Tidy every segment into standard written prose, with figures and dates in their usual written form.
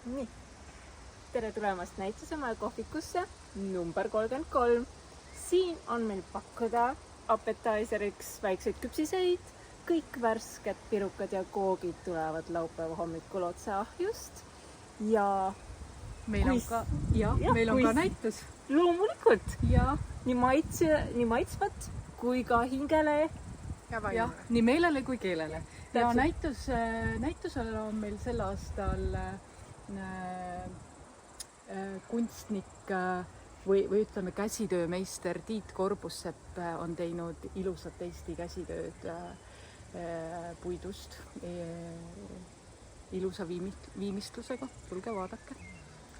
Nii, tere tulemast näitusemaja kohvikusse number 33. Siin on meil pakkuda appetaiseriks väikseid küpsiseid. Kõik värsked pirukad ja koogid tulevad laupäeva hommikul otse ahjust. Ja meil on ka näitus. Loomulikult. Ja Nii maitsvat kui ka hingele. ja nii meelele kui keelele. Ja näitusel on meil sel aastal kunstnik või ütleme käsitöömeister Tiit Korbussepp on teinud ilusat Eesti käsitööd puidust ilusa viimistlusega. Tulge vaadake.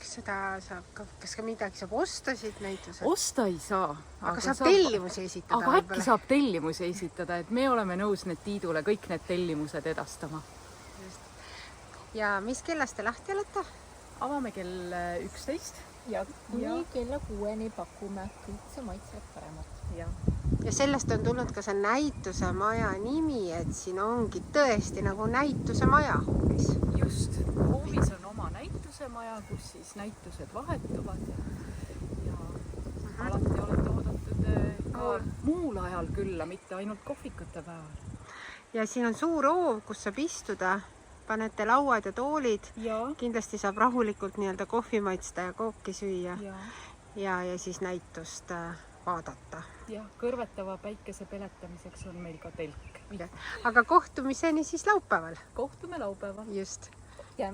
Kas ka midagi saab osta siit näitusel? Osta ei saa. Aga saab tellimusi esitada? Aga äkki saab tellimusi esitada, et me oleme nõus need Tiidule kõik need tellimused edastama. Ja mis kellast te lahti olete? Avame kell 11. Ja kuni kella 6-ni pakume kõik see maitseb paremat. Ja sellest on tulnud ka see näitusemaja nimi, et siin ongi tõesti nagu näitusemaja. Just. Hoovis on oma näitusemaja, kus siis näitused vahetuvad ja alati olete oodatud ka muul ajal külla, mitte ainult kohvikute päeval. Ja siin on suur hoov, kus saab istuda, panete lauad ja toolid. Kindlasti saab rahulikult nii-öelda kohvi maitsta ja kooki süüa ja siis näitust vaadata. Ja kõrvetava päikese peletamiseks on meil ka telk. Aga kohtumiseni siis laupäeval. Kohtume laupäeval. Just.